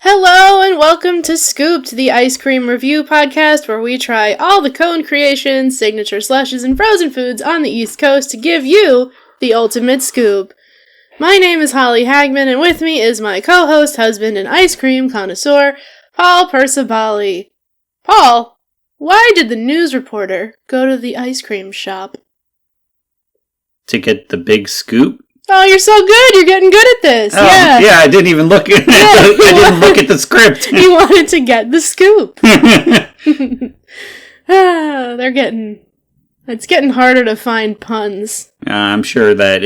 Hello and welcome to Scooped, the ice cream review podcast where we try all the cone creations, signature slushes, and frozen foods on the East Coast to give you the ultimate scoop. My name is Holly Hagman, and with me is my co-host, husband, and ice cream connoisseur, Paul Percivali. Paul, why did the news reporter go to the ice cream shop? To get the big scoop? Oh, you're so good! You're getting good at this! Oh, yeah, I didn't even look at I didn't look at the script. He wanted to get the scoop. It's getting harder to find puns. I'm sure that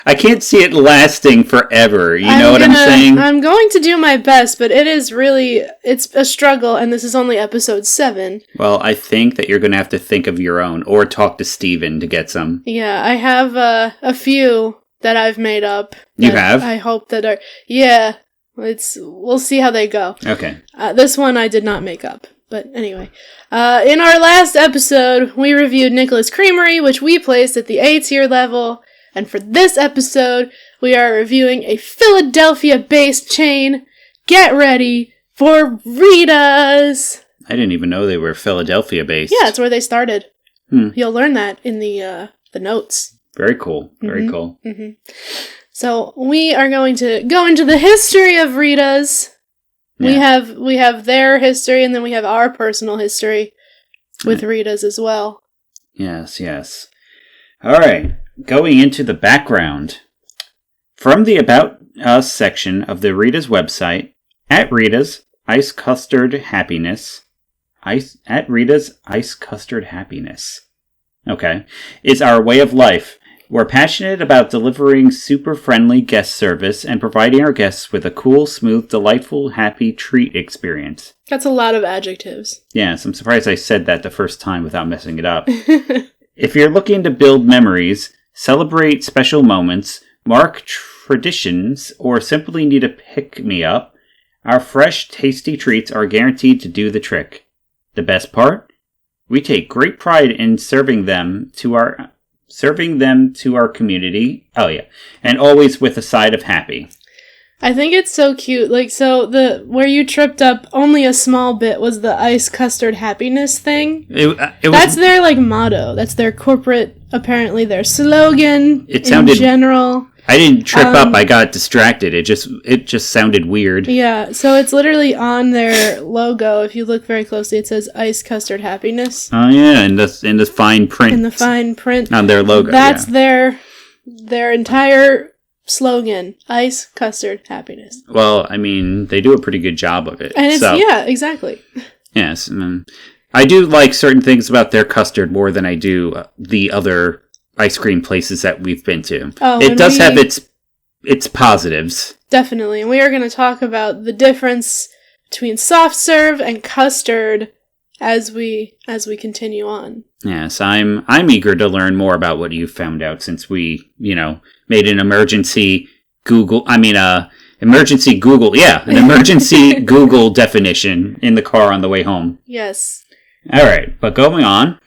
I can't see it lasting forever. You know what I'm saying? I'm going to do my best, but it's a struggle, and this is only episode 7. Well, I think that you're going to have to think of your own, or talk to Steven to get some. Yeah, I have a few that I've made up. You have? I hope that are... Yeah, we'll see how they go. Okay. This one I did not make up. But anyway, in our last episode, we reviewed Nicholas Creamery, which we placed at the A-tier level. And for this episode, we are reviewing a Philadelphia-based chain. Get ready for Rita's! I didn't even know they were Philadelphia-based. Yeah, that's where they started. You'll learn that in the notes. Very cool. Very cool. Mm-hmm. So we are going to go into the history of Rita's. Yeah. We have their history, and then we have our personal history with Rita's as well. Yes. All right. Going into the background. From the About Us section of the Rita's website, at Rita's Ice Custard Happiness, at Rita's Ice Custard Happiness, is our way of life. We're passionate about delivering super-friendly guest service and providing our guests with a cool, smooth, delightful, happy treat experience. That's a lot of adjectives. Yes, I'm surprised I said that the first time without messing it up. If you're looking to build memories, celebrate special moments, mark traditions, or simply need a pick-me-up, our fresh, tasty treats are guaranteed to do the trick. The best part? We take great pride in serving them to our community. Oh yeah. And always with a side of happy. I think it's so cute. Where you tripped up only a small bit was the ice custard happiness thing. That's their motto. That's their corporate, apparently their slogan. It sounded, in general. I didn't trip up. I got distracted. It just sounded weird. Yeah. So it's literally on their logo. If you look very closely, it says ice custard happiness. Oh yeah, in the fine print. In the fine print on their logo. That's their entire slogan: ice custard happiness. Well, I mean, they do a pretty good job of it. And yeah, exactly. Yes, I do like certain things about their custard more than I do the other ice cream places that we've been to. It does have its positives. Definitely. And we are going to talk about the difference between soft serve and custard as we continue on. Yes, I'm eager to learn more about what you've found out since we, made an emergency Google definition in the car on the way home. Yes. All right, but going on.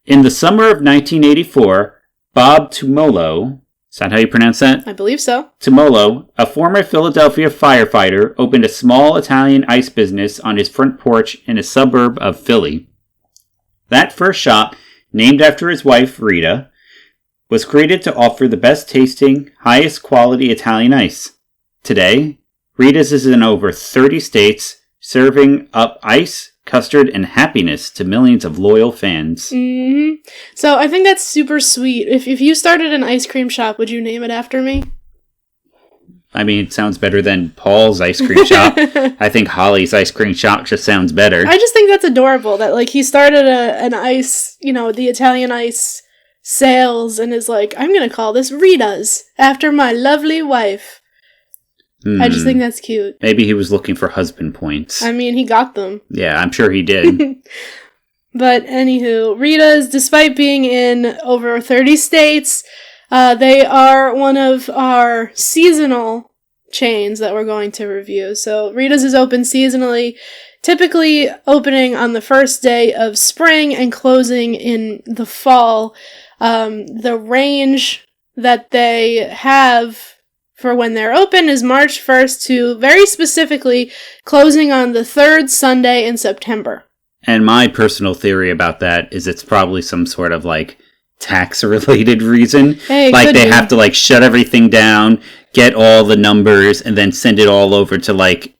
In the summer of 1984, Bob Tumolo, is that how you pronounce that? I believe so. Tumolo, a former Philadelphia firefighter, opened a small Italian ice business on his front porch in a suburb of Philly. That first shop, named after his wife, Rita, was created to offer the best tasting, highest quality Italian ice. Today, Rita's is in over 30 states, serving up ice, custard, and happiness to millions of loyal fans. Mm-hmm. So I think that's super sweet. If you started an ice cream shop, would you name it after me? I mean, it sounds better than Paul's ice cream shop. I think Holly's ice cream shop just sounds better. I just think that's adorable that he started an ice, the Italian ice sales and is like, I'm going to call this Rita's after my lovely wife. I just think that's cute. Maybe he was looking for husband points. I mean, he got them. Yeah, I'm sure he did. But anywho, Rita's, despite being in over 30 states, they are one of our seasonal chains that we're going to review. So Rita's is open seasonally, typically opening on the first day of spring and closing in the fall. The range that they have for when they're open is March 1st to, very specifically, closing on the third Sunday in September. And my personal theory about that is it's probably some sort of, like, tax-related reason. Hey, like, they be. have to, like, shut everything down, get all the numbers, and then send it all over to, like,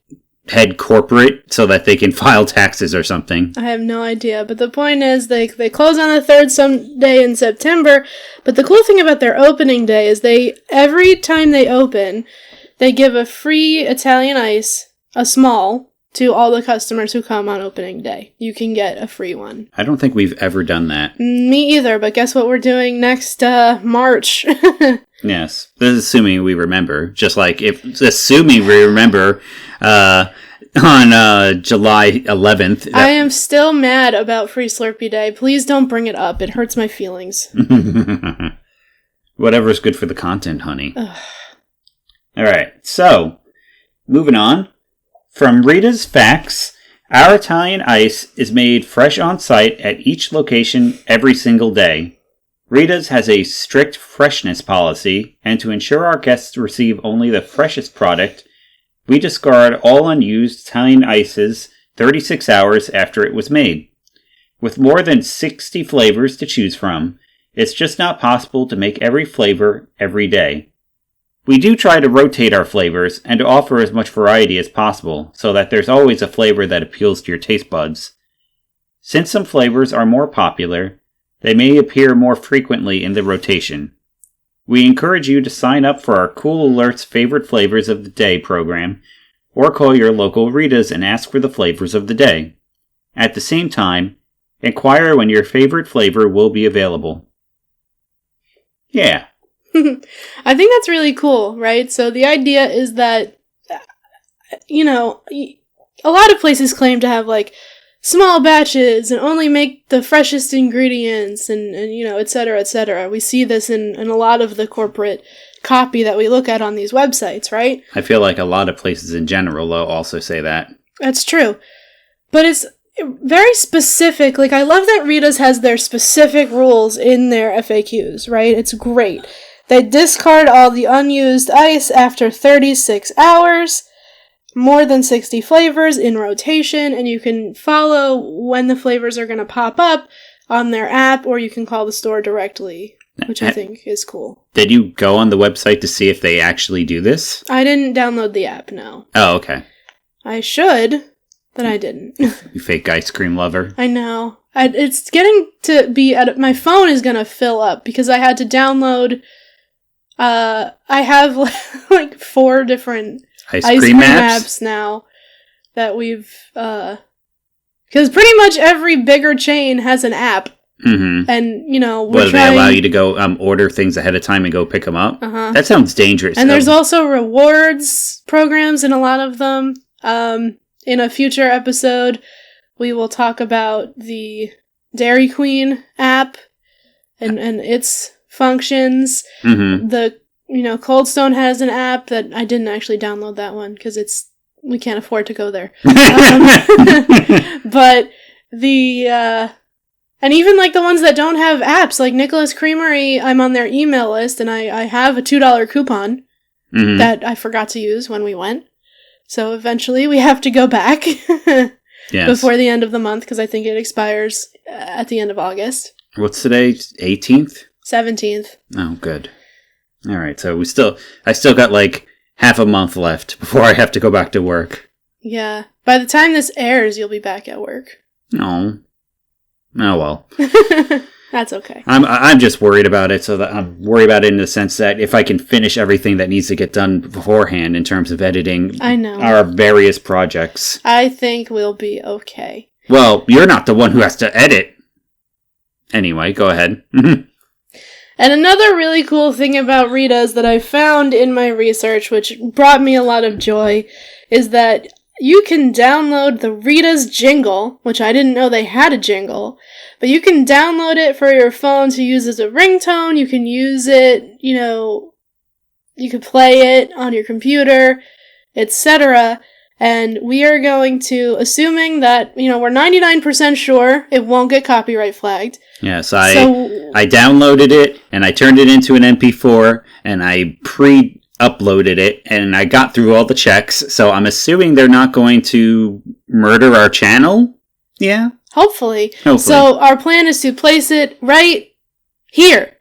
head corporate so that they can file taxes or something. I have no idea, but the point is they close on the third Sunday in September, but the cool thing about their opening day is every time they open, they give a free Italian ice, a small, to all the customers who come on opening day. You can get a free one. I don't think we've ever done that. Me either, but guess what we're doing next March? Yes. This is assuming we remember. Just like assuming we remember on July 11th. I am still mad about Free Slurpee Day. Please don't bring it up. It hurts my feelings. Whatever's good for the content, honey. Alright, so, moving on. From Rita's Facts, our Italian ice is made fresh on site at each location every single day. Rita's has a strict freshness policy, and to ensure our guests receive only the freshest product, we discard all unused Italian ices 36 hours after it was made. With more than 60 flavors to choose from, it's just not possible to make every flavor every day. We do try to rotate our flavors and to offer as much variety as possible so that there's always a flavor that appeals to your taste buds. Since some flavors are more popular, they may appear more frequently in the rotation. We encourage you to sign up for our Cool Alerts Favorite Flavors of the Day program, or call your local Rita's and ask for the flavors of the day. At the same time, inquire when your favorite flavor will be available. Yeah. I think that's really cool, right? So the idea is that, you know, a lot of places claim to have, like, small batches and only make the freshest ingredients and you know, et cetera, et cetera. We see this in a lot of the corporate copy that we look at on these websites, right? I feel like a lot of places in general will also say that. That's true. But it's very specific. Like, I love that Rita's has their specific rules in their FAQs, right? It's great. They discard all the unused ice after 36 hours. More than 60 flavors in rotation, and you can follow when the flavors are going to pop up on their app, or you can call the store directly, which I think is cool. Did you go on the website to see if they actually do this? I didn't download the app, no. Oh, okay. I should, but I didn't. You fake ice cream lover. I know. It's getting to be... my phone is going to fill up, because I had to download... I have, like, 4 different... Ice cream apps now that we've, because pretty much every bigger chain has an app. Mm-hmm. And, you know, they allow you to go order things ahead of time and go pick them up? Uh-huh. That sounds dangerous. And there's also rewards programs in a lot of them. In a future episode, we will talk about the Dairy Queen app and its functions. Mm-hmm. You know, Cold Stone has an app that I didn't actually download that one because we can't afford to go there. But and even like the ones that don't have apps, like Nicholas Creamery, I'm on their email list and I have a $2 coupon that I forgot to use when we went. So eventually we have to go back before the end of the month because I think it expires at the end of August. What's today? 18th? 17th. Oh, good. All right, so I still got like half a month left before I have to go back to work. Yeah. By the time this airs, you'll be back at work. No. Oh, well. That's okay. I'm just worried about it, so that I'm worried about it in the sense that if I can finish everything that needs to get done beforehand in terms of editing I know. our various projects. I think we'll be okay. Well, you're not the one who has to edit. Anyway, go ahead. And another really cool thing about Rita's that I found in my research, which brought me a lot of joy, is that you can download the Rita's jingle, which I didn't know they had a jingle, but you can download it for your phone to use as a ringtone. You can use it, you know, you could play it on your computer, etc. And we are going to, assuming that, you know, we're 99% sure it won't get copyright flagged. Yes, I downloaded it, and I turned it into an MP4, and I uploaded it, and I got through all the checks, so I'm assuming they're not going to murder our channel? Yeah? Hopefully. So our plan is to place it right here.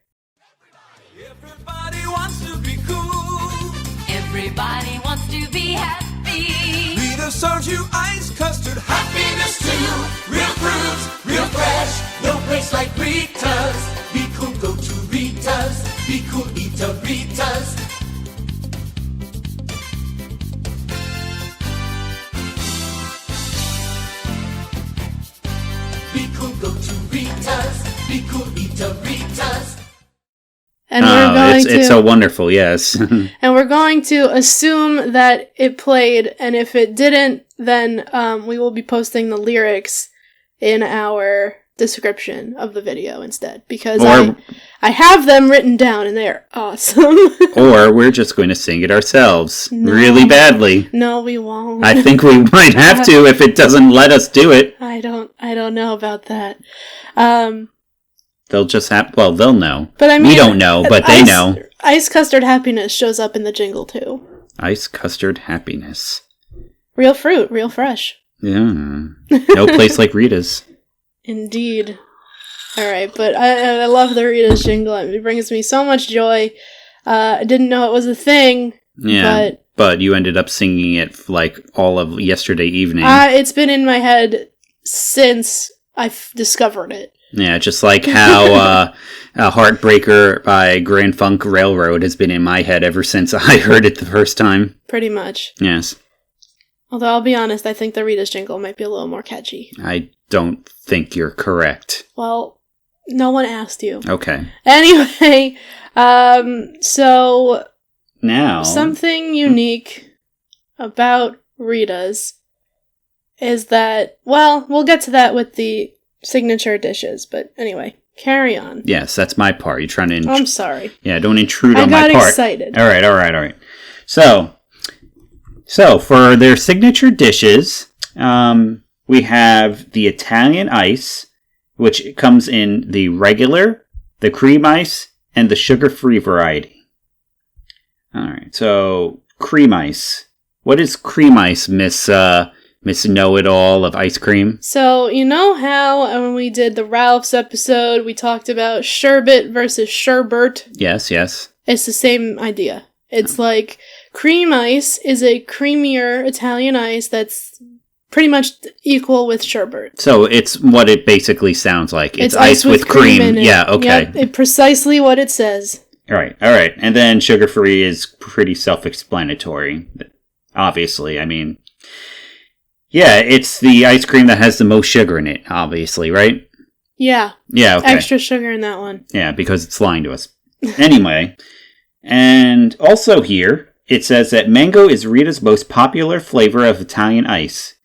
Everybody wants to be cool. Everybody wants to be happy. Rita serves you ice custard happiness too. Real fruits, real fresh, no place like Rita's. Be cool, go to Rita's. Be cool, eat a Rita's. Be cool, go to Rita's. Be cool, eat a Rita's. And we're going it's so wonderful, yes. And we're going to assume that it played, and if it didn't, then we will be posting the lyrics in our description of the video instead, because I have them written down, and they're awesome. Or we're just going to sing it ourselves really badly. No, we won't. I think we might have to if it doesn't let us do it. I don't know about that. They'll just have, well, they'll know. But I mean, we don't know, but they know. Ice Custard Happiness shows up in the jingle too. Ice Custard Happiness. Real fruit, real fresh. Yeah. No place like Rita's. Indeed. Alright, but I love the Rita's jingle. It brings me so much joy. I didn't know it was a thing. Yeah, but you ended up singing it like all of yesterday evening. It's been in my head since I've discovered it. Yeah, just like how Heartbreaker by Grand Funk Railroad has been in my head ever since I heard it the first time. Pretty much. Yes. Although I'll be honest, I think the Rita's jingle might be a little more catchy. I don't think you're correct. Well, no one asked you. Okay. Anyway, so now something unique about Rita's is that, well, we'll get to that with the signature dishes, but anyway, carry on. Yes, that's my part. You're trying to... I'm sorry. Yeah, don't intrude on my part. I got excited. All right. So for their signature dishes, we have the Italian ice, which comes in the regular, the cream ice, and the sugar-free variety. All right, so cream ice. What is cream ice, Miss Know-It-All of ice cream? So, you know how when we did the Ralph's episode, we talked about sherbet versus sherbert? Yes. It's the same idea. It's like cream ice is a creamier Italian ice that's pretty much equal with sherbet. So it's what it basically sounds like. It's ice with cream in it. Yeah, okay. Yep, it's precisely what it says. All right. And then sugar-free is pretty self-explanatory. Obviously, I mean... Yeah, it's the ice cream that has the most sugar in it, obviously, right? Yeah. Yeah, okay. Extra sugar in that one. Yeah, because it's lying to us. Anyway, and also here, it says that mango is Rita's most popular flavor of Italian ice.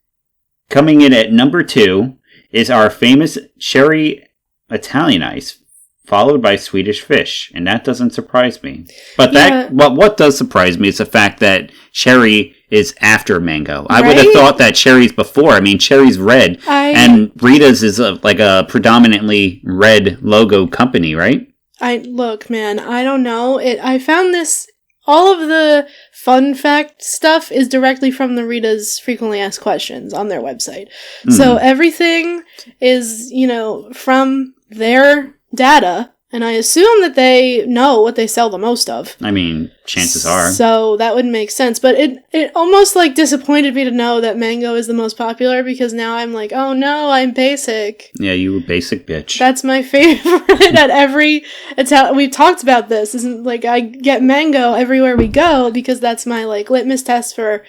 Coming in at number 2 is our famous cherry Italian ice, followed by Swedish fish, and that doesn't surprise me. But what does surprise me is the fact that cherry is after mango. I would have thought that cherry's before. I mean, cherry's red, and Rita's is like a predominantly red logo company, right? Look, man, I don't know. I found this. All of the fun fact stuff is directly from the Rita's frequently asked questions on their website. Mm-hmm. So everything is, from their data. And I assume that they know what they sell the most of. I mean, chances are. So that would make sense. But it almost disappointed me to know that mango is the most popular, because now I'm like, oh no, I'm basic. Yeah, you basic bitch. That's my favorite at every Italian. We've talked about this. Isn't I get mango everywhere we go because that's my litmus test for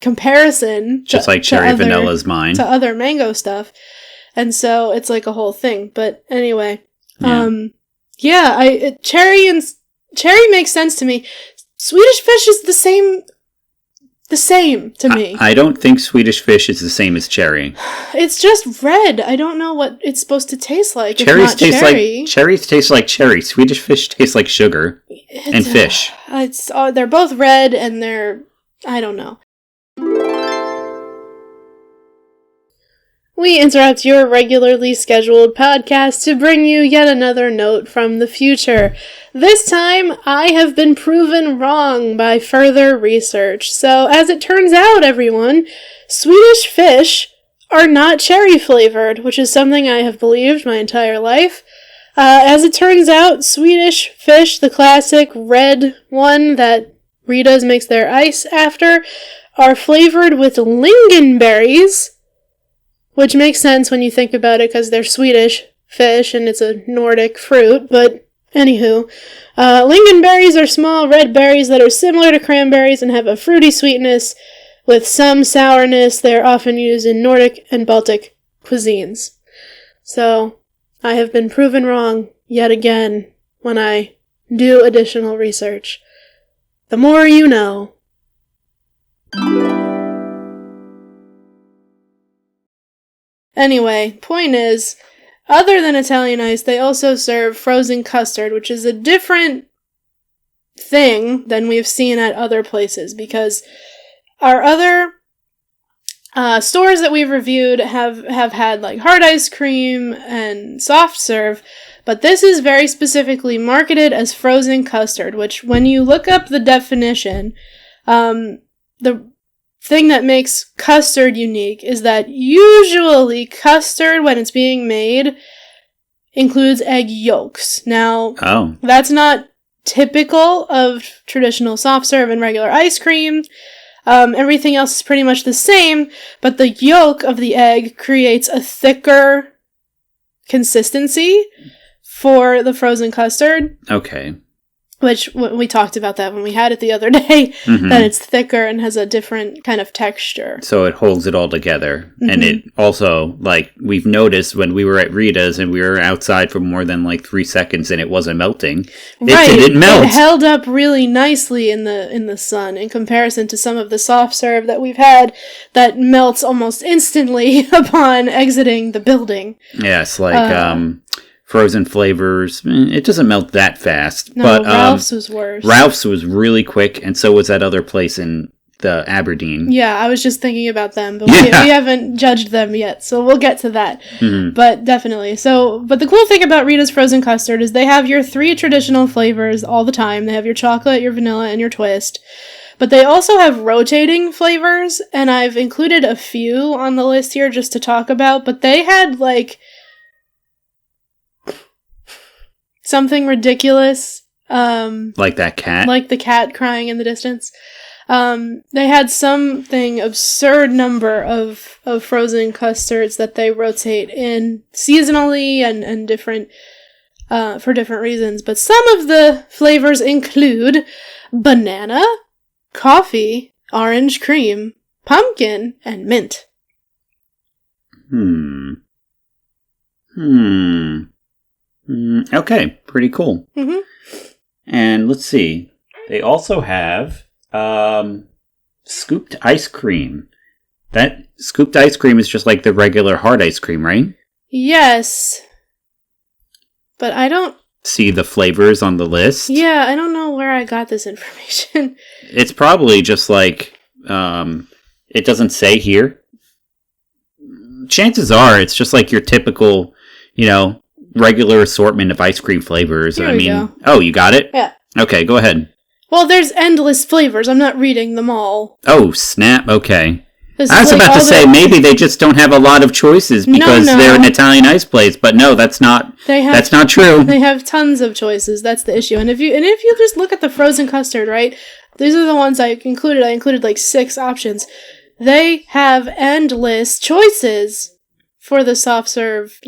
comparison. Just like cherry vanilla's mine. To other mango stuff. And so it's a whole thing. But anyway. Yeah. Cherry makes sense to me. Swedish fish is the same to me. I don't think Swedish fish is the same as cherry. It's just red. I don't know what it's supposed to taste like. Cherries taste like cherry. Swedish fish tastes like sugar and fish. They're both red, and I don't know. We interrupt your regularly scheduled podcast to bring you yet another note from the future. This time, I have been proven wrong by further research. So, as it turns out, everyone, Swedish fish are not cherry flavored, which is something I have believed my entire life. As it turns out, Swedish fish, the classic red one that Rita's makes their ice after, are flavored with lingonberries, which makes sense when you think about it because they're Swedish fish and it's a Nordic fruit, but anywho. Lingonberries are small red berries that are similar to cranberries and have a fruity sweetness with some sourness. They are often used in Nordic and Baltic cuisines. So, I have been proven wrong yet again when I do additional research. The more you know. Anyway, point is, other than Italian ice, they also serve frozen custard, which is a different thing than we've seen at other places, because our other stores that we've reviewed have had like hard ice cream and soft serve, but this is very specifically marketed as frozen custard, which when you look up the definition, the thing that makes custard unique is that usually custard, when it's being made, includes egg yolks. Now, that's not typical of traditional soft serve and regular ice cream. Everything else is pretty much the same, but the yolk of the egg creates a thicker consistency for the frozen custard. Okay. Which, we talked about that when we had it the other day, that it's thicker and has a different kind of texture. So it holds it all together. And it also, like, we've noticed when we were at Rita's and we were outside for more than, 3 seconds and it wasn't melting. Right. It didn't melt. It held up really nicely in the sun in comparison to some of the soft serve that we've had that melts almost instantly upon exiting the building. Yes, frozen flavors, it doesn't melt that fast. No, but Ralph's was worse. Ralph's was really quick, and so was that other place in the Aberdeen. Yeah, I was just thinking about them, but we haven't judged them yet, so we'll get to that. But definitely. But the cool thing about Rita's frozen custard is they have your 3 traditional flavors all the time. They have your chocolate, your vanilla, and your twist. But they also have rotating flavors, and I've included a few on the list here just to talk about, but they had, something ridiculous. Like that cat? Like the cat crying in the distance. They had something absurd number of frozen custards that they rotate in seasonally and different, for different reasons. But some of the flavors include banana, coffee, orange cream, pumpkin, and mint. Okay, pretty cool. And let's see. They also have scooped ice cream. That scooped ice cream is just like the regular hard ice cream, right? Yes. But I don't see the flavors on the list. Yeah, I don't know where I got this information. It's probably just it doesn't say here. Chances are it's just like your typical, regular assortment of ice cream flavors. Here we go. Oh, you got it? Yeah. Okay, go ahead. Well, there's endless flavors. I'm not reading them all. Oh, snap. Okay. I was about to say, maybe they just don't have a lot of choices because they're an Italian ice place, but no, that's not true. They have tons of choices. That's the issue. And if you just look at the frozen custard, right? These are the ones I included. I included 6 options. They have endless choices for the soft serve,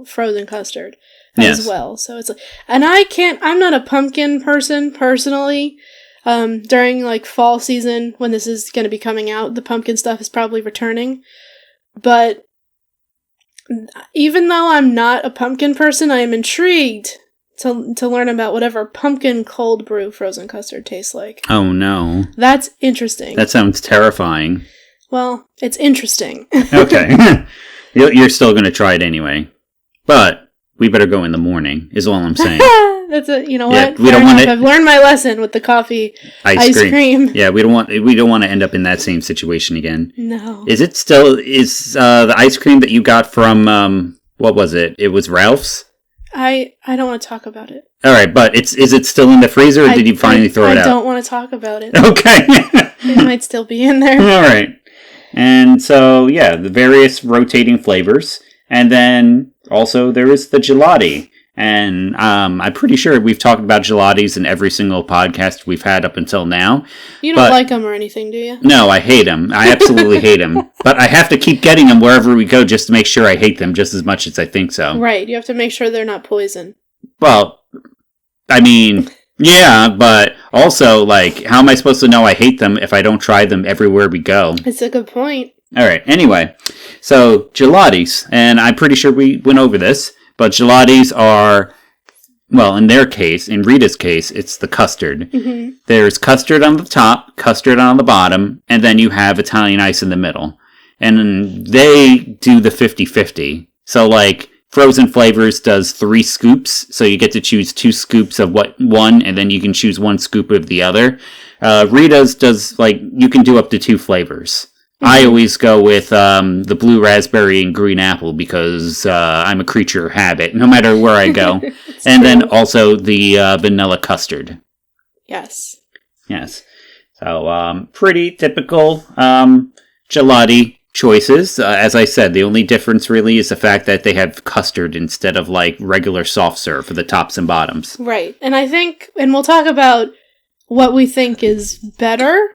frozen custard as well. So it's and I'm not a pumpkin person personally. During fall season when this is going to be coming out, the pumpkin stuff is probably returning. But even though I'm not a pumpkin person, I am intrigued to learn about whatever pumpkin cold brew frozen custard tastes like. Oh no. That's interesting. That sounds terrifying. Well, it's interesting. Okay. You're still going to try it anyway. But we better go in the morning, is all I'm saying. That's you know Yeah, what? we don't want it. I've learned my lesson with the coffee ice cream. Yeah, we don't want to end up in that same situation again. No. Is the ice cream that you got from what was it? It was Ralph's? I don't want to talk about it. All right, but is it still in the freezer, or did you finally throw it out? I don't want to talk about it. Okay. It might still be in there. All right. And so, yeah, the various rotating flavors. And then also there is the gelati. And I'm pretty sure we've talked about gelatis in every single podcast we've had up until now. You don't like them or anything, do you? No, I hate them. I absolutely hate them. But I have to keep getting them wherever we go just to make sure I hate them just as much as I think so. Right. You have to make sure they're not poison. Well, I mean, yeah, but also, like, how am I supposed to know I hate them if I don't try them everywhere we go? It's a good point. All right, anyway, so gelatis, and I'm pretty sure we went over this, but gelatis are, well, in their case, in Rita's case, it's the custard. Mm-hmm. There's custard on the top, custard on the bottom, and then you have Italian ice in the middle. And they do the 50-50. So, like, Frozen Flavors does 3 scoops, so you get to choose 2 scoops of one, and then you can choose 1 scoop of the other. Rita's does, like, you can do up to 2 flavors. I always go with the blue raspberry and green apple because I'm a creature of habit, no matter where I go. And then also the vanilla custard. Yes. Yes. So, pretty typical gelati choices. As I said, the only difference really is the fact that they have custard instead of, like, regular soft serve for the tops and bottoms. Right. And I think, and we'll talk about what we think is better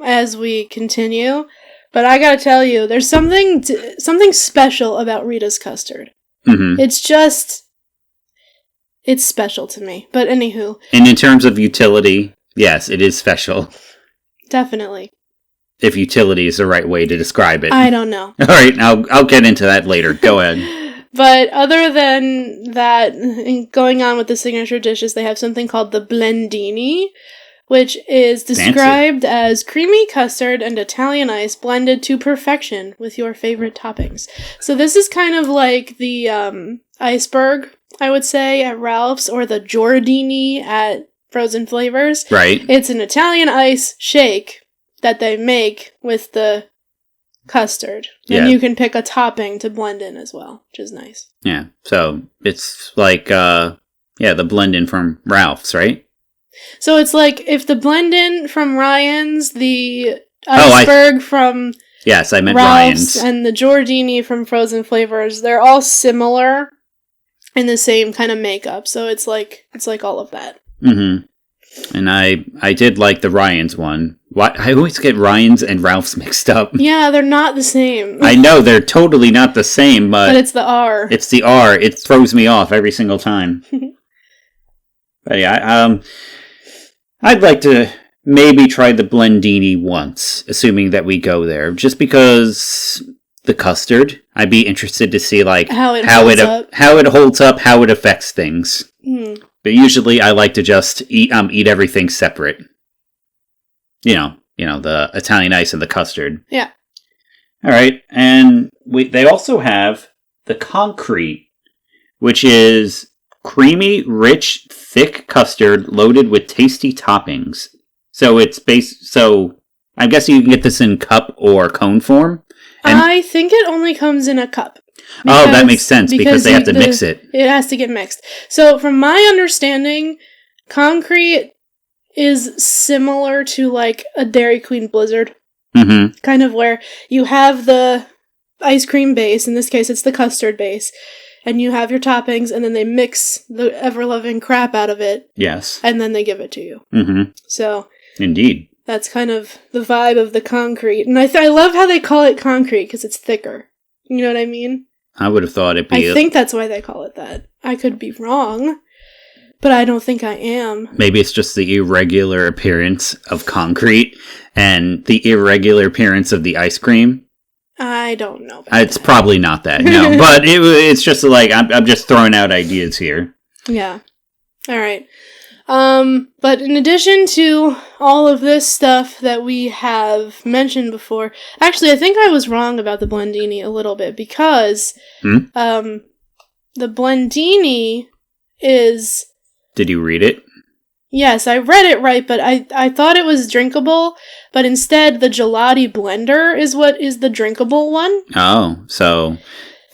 as we continue. But I gotta tell you, there's something special about Rita's custard. Mm-hmm. It's special to me. But anywho. And in terms of utility, yes, it is special. Definitely. If utility is the right way to describe it. I don't know. All right, I'll get into that later. Go ahead. But other than that, going on with the signature dishes, they have something called the blendini, which is described as creamy custard and Italian ice blended to perfection with your favorite toppings. So this is kind of like the iceberg, I would say, at Ralph's, or the Giordini at Frozen Flavors. Right. It's an Italian ice shake that they make with the custard. And you can pick a topping to blend in as well, which is nice. Yeah, so it's like, the blend-in from Ralph's, right? So it's like if the blend-in from Ryan's, the iceberg from yes, I meant Ralph's, Ryan's, and the Giordini from Frozen Flavors, they're all similar in the same kind of makeup. So it's like all of that. Mm-hmm. And I did like the Ryan's one. I always get Ryan's and Ralph's mixed up. Yeah, they're not the same. I know, they're totally not the same, but it's the R. It's the R. It throws me off every single time. But yeah, I'd like to maybe try the blendini once, assuming that we go there, just because the custard. I'd be interested to see like how it holds up, how it affects things. Mm. But usually, I like to just eat everything separate. You know, the Italian ice and the custard. Yeah. All right, and they also have the concrete, which is creamy, rich, thick custard loaded with tasty toppings. So it's So I guess you can get this in cup or cone form. I think it only comes in a cup. Oh, that makes sense because they have to mix it. It has to get mixed. So from my understanding, concrete is similar to like a Dairy Queen Blizzard. Mm-hmm. Kind of where you have the ice cream base, in this case it's the custard base, and you have your toppings, and then they mix the ever-loving crap out of it. Yes. And then they give it to you. Mm-hmm. So. Indeed. That's kind of the vibe of the concrete. And I love how they call it concrete, because it's thicker. You know what I mean? I would have thought it'd be... I think that's why they call it that. I could be wrong, but I don't think I am. Maybe it's just the irregular appearance of concrete and the irregular appearance of the ice cream. I don't know. It's probably not that, no. But it's just like, I'm just throwing out ideas here. Yeah. All right. But in addition to all of this stuff that we have mentioned before, actually, I think I was wrong about the blendini a little bit, because, the blendini is Did you read it? Yes, I read it right, but I thought it was drinkable, but instead the gelati blender is what is the drinkable one. Oh, so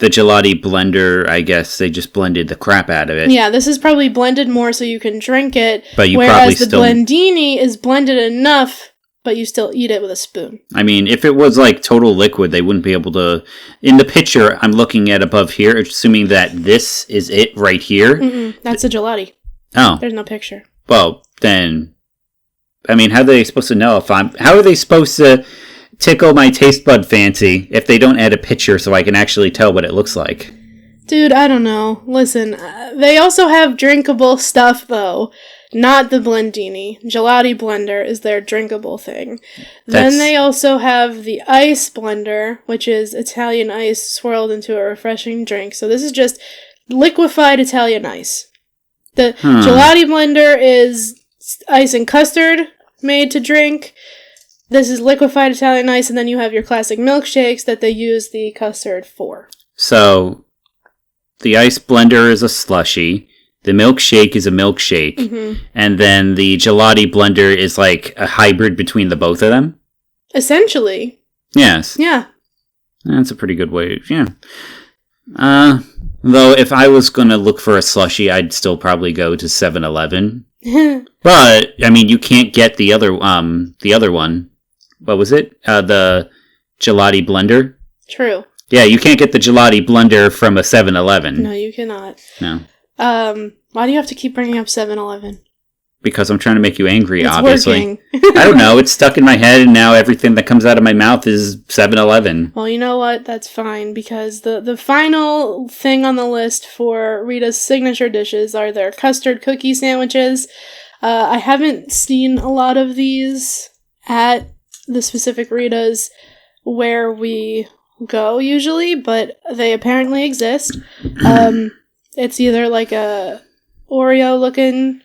the gelati blender, I guess they just blended the crap out of it. Yeah, this is probably blended more so you can drink it, But you whereas probably the still... blendini is blended enough, but you still eat it with a spoon. I mean, if it was like total liquid, they wouldn't be able to... In the picture I'm looking at above here, assuming that this is it right here. That's a gelati. Oh. There's no picture. Well, then... I mean, how are they supposed to know if I'm... How are they supposed to tickle my taste bud fancy if they don't add a picture so I can actually tell what it looks like? Dude, I don't know. Listen, they also have drinkable stuff, though. Not the blendini. Gelati blender is their drinkable thing. Then they also have the ice blender, which is Italian ice swirled into a refreshing drink. So this is just liquefied Italian ice. The gelati blender is ice and custard made to drink. This is liquefied Italian ice, and then you have your classic milkshakes that they use the custard for. So, the ice blender is a slushie. The milkshake is a milkshake. And then the gelati blender is like a hybrid between the both of them? Essentially. Yes. Yeah. That's a pretty good way. Yeah. Though, if I was going to look for a slushie, I'd still probably go to 7-Eleven. But, I mean, you can't get the other one. What was it? The gelati blender? True. Yeah, you can't get the gelati blender from a 7-Eleven. No, you cannot. No. Why do you have to keep bringing up 7-Eleven? Because I'm trying to make you angry, It's obviously. working. I don't know, it's stuck in my head, and now everything that comes out of my mouth is 7-Eleven. Well, you know what? That's fine, because the final thing on the list for Rita's signature dishes are their custard cookie sandwiches. I haven't seen a lot of these at the specific Rita's where we go usually, but they apparently exist. It's either like a Oreo looking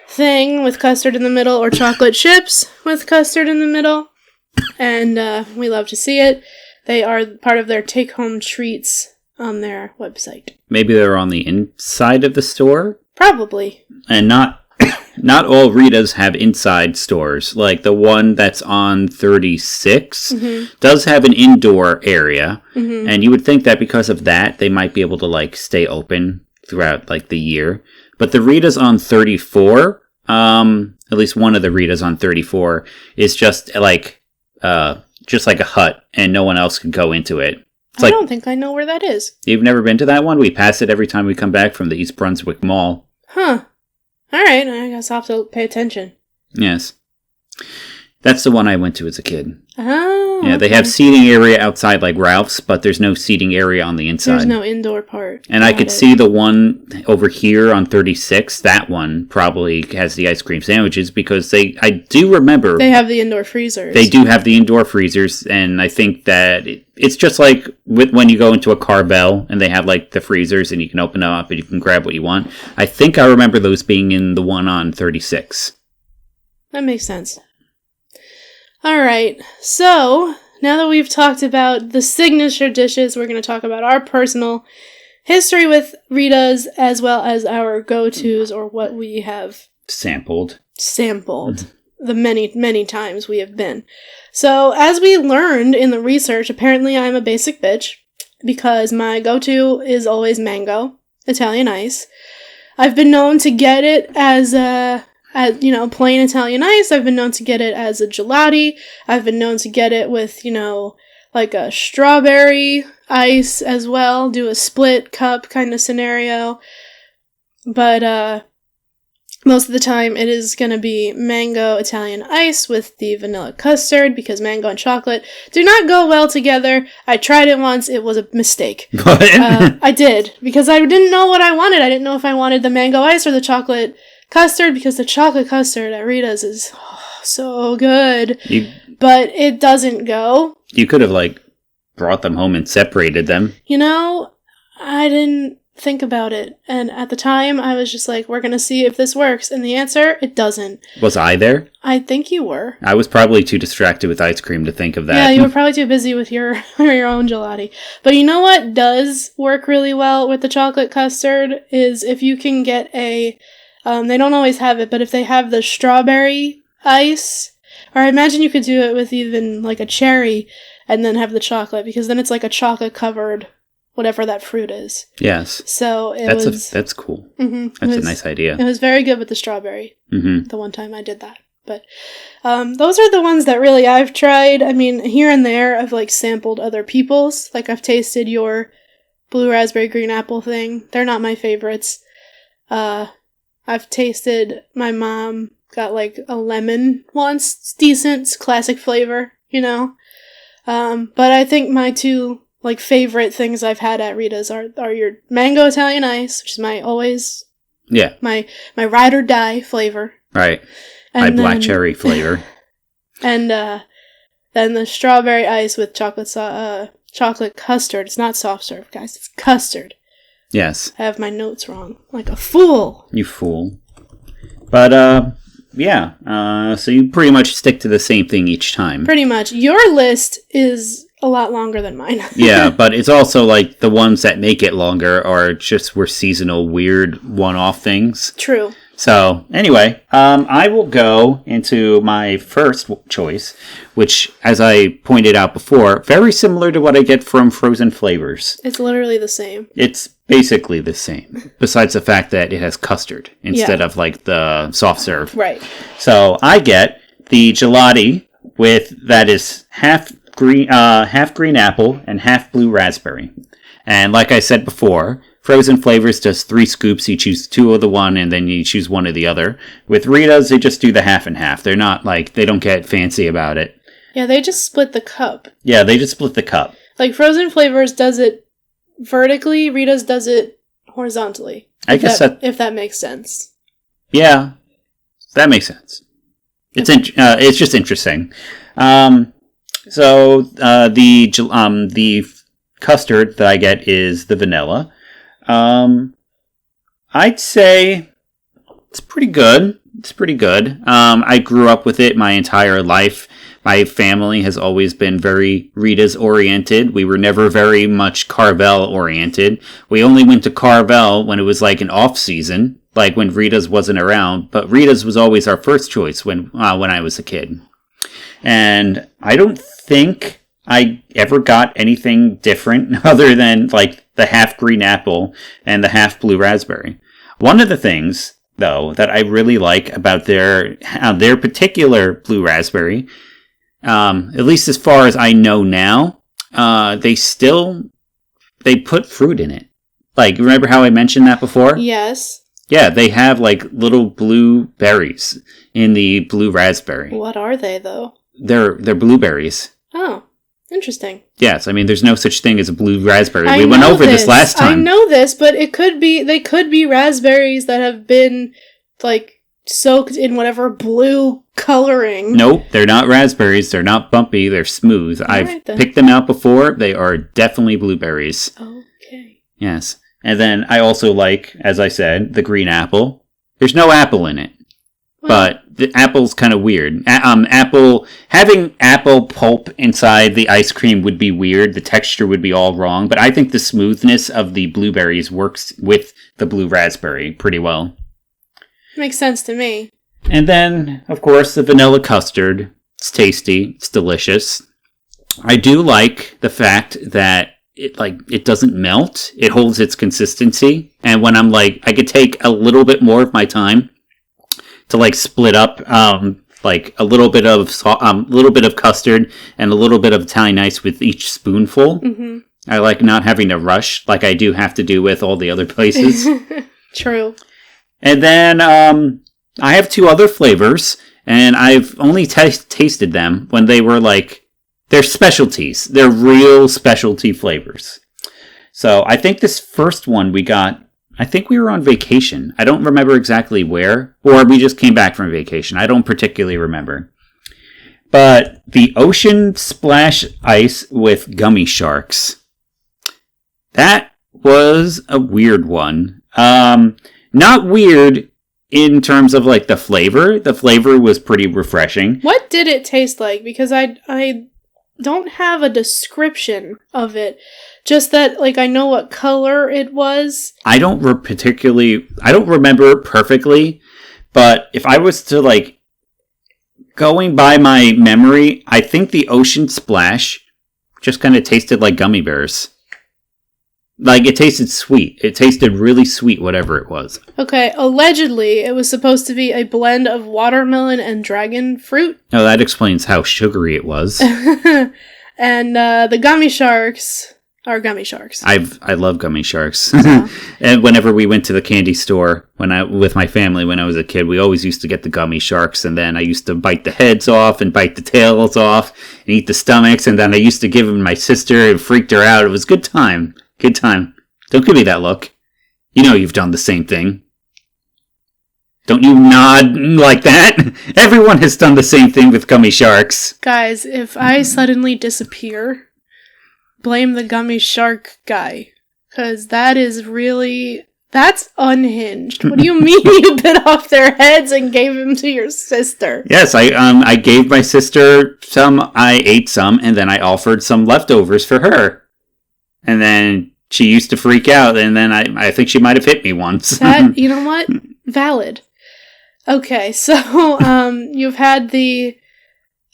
thing with custard in the middle or chocolate chips with custard in the middle, and we love to see it. They are part of their take-home treats on their website. Maybe they're on the inside of the store? Probably. And not all Ritas have inside stores. Like the one that's on 36 does have an indoor area, and you would think that because of that, they might be able to like stay open throughout like the year. But the Ritas on 34, at least one of the Ritas on 34, is just like a hut, and no one else can go into it. I don't think I know where that is. You've never been to that one? We pass it every time we come back from the East Brunswick Mall. Huh. Alright, I guess I'll have to pay attention. Yes. That's the one I went to as a kid. Oh, yeah, they have seating area outside like Ralph's, but there's no seating area on the inside. There's no indoor part. And I could see the one over here on 36, that one probably has the ice cream sandwiches because I do remember... They have the indoor freezers. They do have the indoor freezers, and I think that it's just like when you go into a Carvel and they have like the freezers and you can open them up and you can grab what you want. I think I remember those being in the one on 36. That makes sense. Alright, so now that we've talked about the signature dishes, we're going to talk about our personal history with Rita's as well as our go-tos or what we have sampled the many, many times we have been. So as we learned in the research, apparently I'm a basic bitch because my go-to is always mango, Italian ice. I've been known to get it as plain Italian ice. I've been known to get it as a gelati. I've been known to get it with, like a strawberry ice as well. Do a split cup kind of scenario. But, most of the time it is going to be mango Italian ice with the vanilla custard because mango and chocolate do not go well together. I tried it once. It was a mistake. What? I did because I didn't know what I wanted. I didn't know if I wanted the mango ice or the chocolate custard because the chocolate custard at Rita's is so good. But it doesn't go. You could have, brought them home and separated them. I didn't think about it. And at the time, I was just like, we're going to see if this works. And the answer, it doesn't. Was I there? I think you were. I was probably too distracted with ice cream to think of that. Yeah, you were probably too busy with your own gelati. But you know what does work really well with the chocolate custard is if you can get a They don't always have it, but if they have the strawberry ice, or I imagine you could do it with even like a cherry and then have the chocolate, because then it's like a chocolate covered whatever that fruit is. Yes. So that's cool. Mm-hmm, that's a nice idea. It was very good with the strawberry. Mm-hmm. The one time I did that. But those are the ones that really I've tried. I mean, here and there I've like sampled other people's. Like I've tasted your blue raspberry green apple thing. They're not my favorites. I've tasted, my mom got like a lemon once. It's decent. It's classic flavor, you know. But I think my two like favorite things I've had at Rita's are your mango Italian ice, which is my ride or die flavor. Right. My black cherry flavor. And then the strawberry ice with chocolate custard. It's not soft serve, guys. It's custard. Yes. I have my notes wrong. Like a fool. You fool. But, so you pretty much stick to the same thing each time. Pretty much. Your list is a lot longer than mine. Yeah, but it's also like the ones that make it longer were seasonal, weird, one-off things. True. So, anyway, I will go into my first choice, which, as I pointed out before, very similar to what I get from Frozen Flavors. It's literally the same. It's basically the same, besides the fact that it has custard instead of, like, the soft serve. Right. So, I get the gelati that is half green apple and half blue raspberry. And like I said before, Frozen Flavors does 3 scoops. You choose 2 of the one, and then you choose 1 of the other. With Rita's, they just do the half and half. They're not they don't get fancy about it. Yeah, they just split the cup. Yeah, they just split the cup. Like Frozen Flavors does it vertically, Rita's does it horizontally. If that makes sense. Yeah, that makes sense. It's just interesting. So the custard that I get is the vanilla. I'd say it's pretty good. I grew up with it my entire life. My family has always been very Rita's oriented. We were never very much Carvel oriented. We only went to Carvel when it was like an off season, like when Rita's wasn't around. But Rita's was always our first choice when I was a kid. And I don't think I ever got anything different other than like the half green apple and the half blue raspberry. One of the things, though, that I really like about their particular blue raspberry, at least as far as I know now, they put fruit in it. Like, remember how I mentioned that before? Yes. Yeah, they have like little blue berries in the blue raspberry. What are they, though? They're blueberries. Oh, interesting. Yes, I mean, there's no such thing as a blue raspberry. We went over this last time. I know this, but they could be raspberries that have been, like, soaked in whatever blue coloring. Nope, they're not raspberries. They're not bumpy. They're smooth. I've picked them out before. They are definitely blueberries. Okay. Yes. And then I also like, as I said, the green apple. There's no apple in it. But the apple's kind of weird. Having apple pulp inside the ice cream would be weird. The texture would be all wrong. But I think the smoothness of the blueberries works with the blue raspberry pretty well. Makes sense to me. And then, of course, the vanilla custard. It's tasty. It's delicious. I do like the fact that it doesn't melt. It holds its consistency. And when I'm I could take a little bit more of my time to split up a little bit of custard and a little bit of Italian ice with each spoonful. Mm-hmm. I like not having to rush like I do have to do with all the other places. True. And then I have 2 other flavors, and I've only tasted them when they were they're specialties. They're real specialty flavors. So I think this first one we got, I think we were on vacation. I don't remember exactly where, or we just came back from vacation. I don't particularly remember. But the Ocean Splash Ice with Gummy Sharks. That was a weird one. Not weird in terms of the flavor. The flavor was pretty refreshing. What did it taste like? Because don't have a description of it. Just that, like, I know what color it was. I don't remember it perfectly, but if I was to, like, going by my memory, I think the Ocean Splash just kind of tasted like gummy bears. Like, it tasted sweet. It tasted really sweet, whatever it was. Okay, allegedly, it was supposed to be a blend of watermelon and dragon fruit. Oh, that explains how sugary it was. And the gummy sharks are gummy sharks. I love gummy sharks. And whenever we went to the candy store with my family when I was a kid, we always used to get the gummy sharks, and then I used to bite the heads off and bite the tails off and eat the stomachs, and then I used to give them to my sister and freaked her out. It was a good time. Good time. Don't give me that look. You know you've done the same thing. Don't you nod like that? Everyone has done the same thing with gummy sharks. Guys, if I suddenly disappear, blame the gummy shark guy. Because that's unhinged. What do you mean you bit off their heads and gave them to your sister? Yes, I gave my sister some, I ate some, and then I offered some leftovers for her. And then she used to freak out, and then I think she might have hit me once. That, you know what? Valid. Okay, so you've had the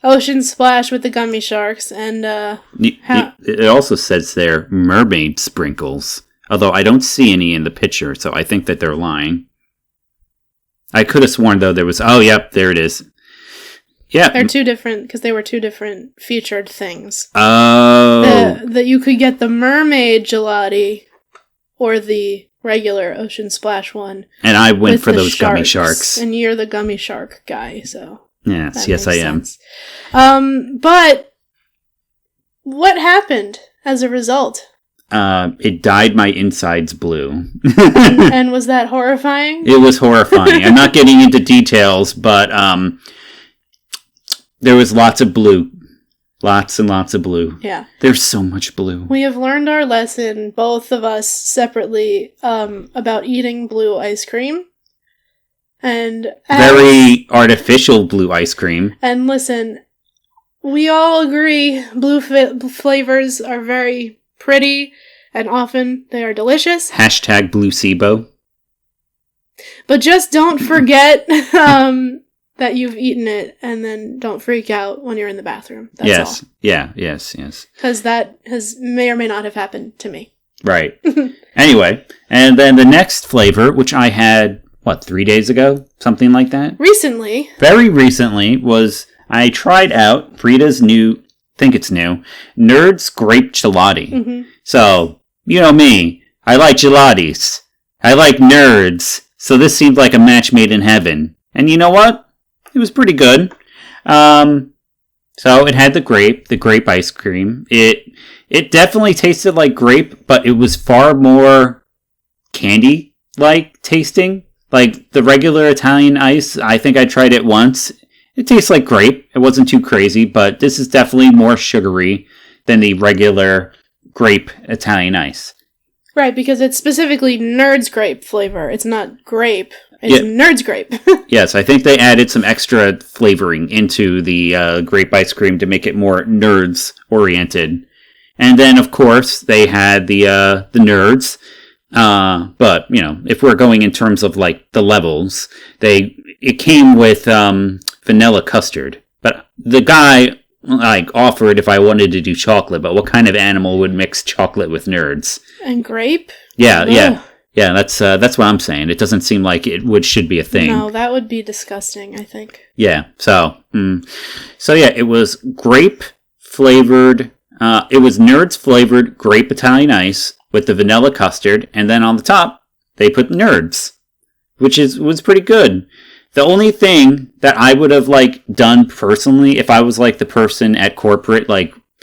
Ocean Splash with the gummy sharks, and it also says there mermaid sprinkles, although I don't see any in the picture, so I think that they're lying. I could have sworn though there was. Oh, yep, there it is. Yeah, they're two different because they were two different featured things. Oh, that you could get the mermaid gelati or the regular Ocean Splash one. And I went for those gummy sharks. And you're the gummy shark guy, so yes, I am. But what happened as a result? It dyed my insides blue. and was that horrifying? It was horrifying. I'm not getting into details, but there was lots of blue. Lots and lots of blue. Yeah. There's so much blue. We have learned our lesson, both of us separately, about eating blue ice cream. And very artificial blue ice cream. And listen, we all agree blue flavors are very pretty, and often they are delicious. Hashtag Blue SIBO. But just don't forget that you've eaten it, and then don't freak out when you're in the bathroom. That's all. Yeah, yes. Because that may or may not have happened to me. Right. Anyway, and then the next flavor, which I had, 3 days ago? Something like that? Recently. Very recently was, I tried out Rita's new, Nerds Grape Gelati. Mm-hmm. So, you know me, I like gelatis. I like nerds. So this seemed like a match made in heaven. And you know what? It was pretty good. So it had the grape ice cream. It definitely tasted like grape, but it was far more candy-like tasting. Like the regular Italian ice, I think I tried it once. It tastes like grape. It wasn't too crazy, but this is definitely more sugary than the regular grape Italian ice. Right, because it's specifically Nerds grape flavor. It's not grape. It's Nerds grape. Yes, I think they added some extra flavoring into the grape ice cream to make it more Nerds oriented. And then, of course, they had the Nerds. But, if we're going in terms of, the levels, it came with vanilla custard. But the guy, offered if I wanted to do chocolate, but what kind of animal would mix chocolate with Nerds? And grape? Yeah, yeah. Yeah, that's what I'm saying. It doesn't seem like it should be a thing. No, that would be disgusting, I think. Yeah, so it was grape flavored, it was Nerds flavored grape Italian ice with the vanilla custard, and then on the top, they put Nerds, which was pretty good. The only thing that I would have, done personally, if I was, the person at corporate,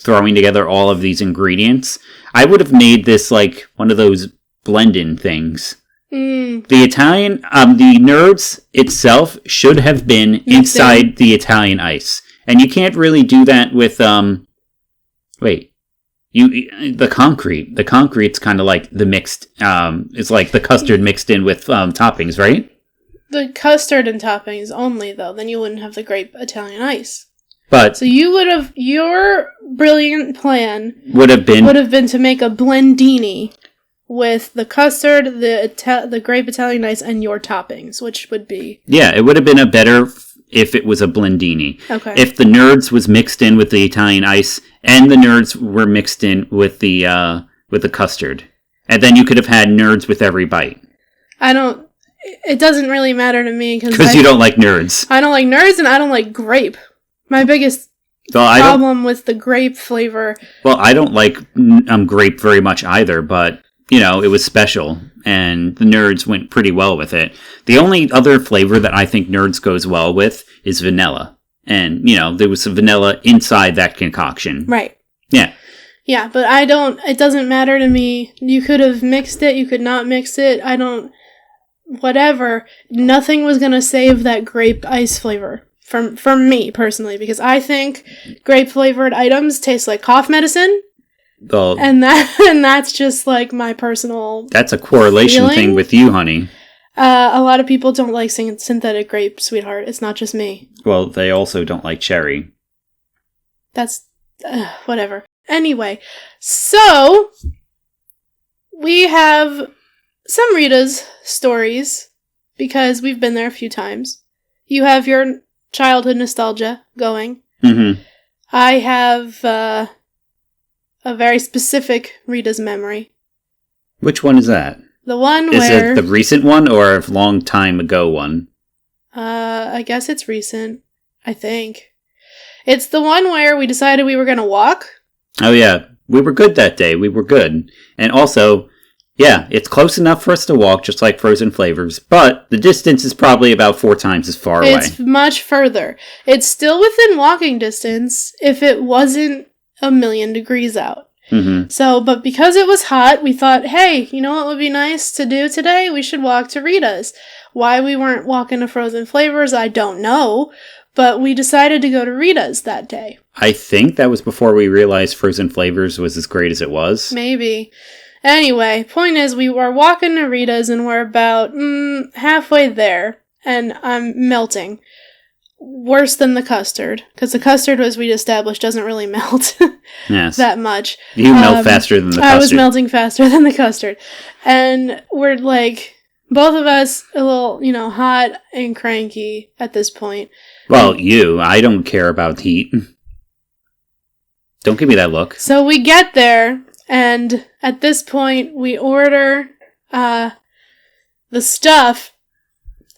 throwing together all of these ingredients, I would have made this, one of those blend-in things. The Italian, the Nerds itself should have been inside the Italian ice. And you can't really do that with, the concrete. The concrete's kind of like the mixed, it's like the custard mixed in with toppings, right? The custard and toppings only, though. Then you wouldn't have the grape Italian ice. But So your brilliant plan would have been to make a blendini with the custard, the grape Italian ice, and your toppings, which would be... Yeah, it would have been a better if it was a blendini. Okay. If the nerds was mixed in with the Italian ice, and the nerds were mixed in with the custard. And then you could have had nerds with every bite. It doesn't really matter to me because you don't like nerds. I don't like nerds, and I don't like grape. My biggest problem with the grape flavor. Well, I don't like grape very much either, but, it was special, and the nerds went pretty well with it. The only other flavor that I think nerds goes well with is vanilla. And, there was some vanilla inside that concoction. Right. Yeah. Yeah, but it doesn't matter to me. You could have mixed it, you could not mix it, whatever. Nothing was gonna save that grape ice flavor. From me, personally, because I think grape-flavored items taste like cough medicine, and that's just, like, my personal That's a correlation feeling. thing with you, honey. A lot of people don't like synthetic grape, sweetheart. It's not just me. Well, they also don't like cherry. That's... whatever. Anyway, so... we have some Rita's stories, because we've been there a few times. You have your... childhood nostalgia going. Mm-hmm. I have a very specific Rita's memory. Which one is that? The one Is where... it the recent one or a long time ago one? I guess it's recent. I think. It's the one where we decided we were going to walk. Oh yeah, we were good that day. We were good. And also... yeah, it's close enough for us to walk, just like frozen flavors, but the distance is probably about 4 times as far away. It's much further. It's still within walking distance if it wasn't 1,000,000 degrees out. Mm-hmm. So, but because it was hot, we thought, hey, you know what would be nice to do today? We should walk to Rita's. Why we weren't walking to frozen flavors, I don't know, but we decided to go to Rita's that day. I think that was before we realized frozen flavors was as great as it was. Maybe. Anyway, point is, we were walking to Rita's and we're about halfway there, and I'm melting. Worse than the custard, because the custard, as we established, doesn't really melt Yes. that much. You melt faster than the custard. I was melting faster than the custard. And we're like, both of us a little, hot and cranky at this point. Well, I don't care about heat. Don't give me that look. So we get there, and at this point, we order the stuff,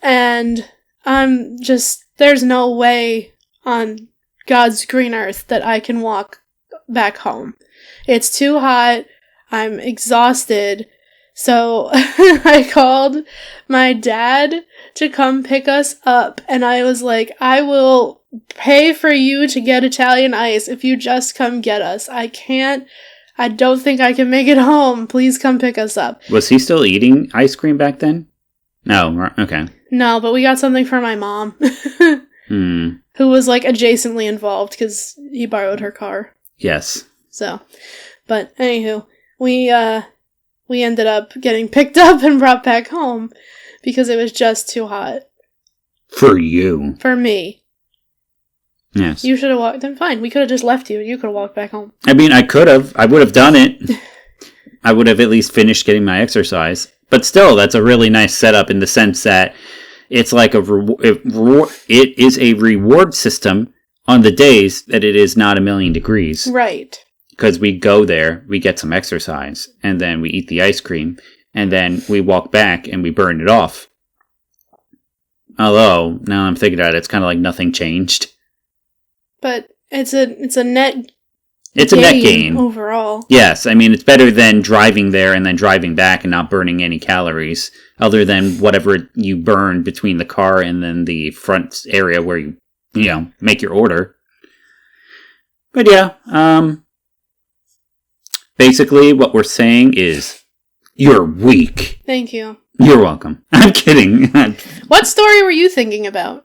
and I'm just, there's no way on God's green earth that I can walk back home. It's too hot, I'm exhausted, so I called my dad to come pick us up, and I was like, I will pay for you to get Italian ice if you just come get us. I don't think I can make it home. Please come pick us up. Was he still eating ice cream back then? No, okay. No, but we got something for my mom. Who was, like, adjacently involved because he borrowed her car. Yes. So, but anywho, we ended up getting picked up and brought back home because it was just too hot. For you. For me. Yes. You should have walked. Then fine. We could have just left you and you could have walked back home. I mean, I could have. I would have done it. I would have at least finished getting my exercise. But still, that's a really nice setup in the sense that it's like it is a reward system on the days that it is not 1,000,000 degrees. Right. Because we go there, we get some exercise, and then we eat the ice cream, and then we walk back and we burn it off. Although, now I'm thinking about it, it's kind of like nothing changed. But it's a net. It's a net gain overall. Yes, I mean it's better than driving there and then driving back and not burning any calories, other than whatever you burn between the car and then the front area where you make your order. But yeah, basically what we're saying is you're weak. Thank you. You're welcome. I'm kidding. What story were you thinking about?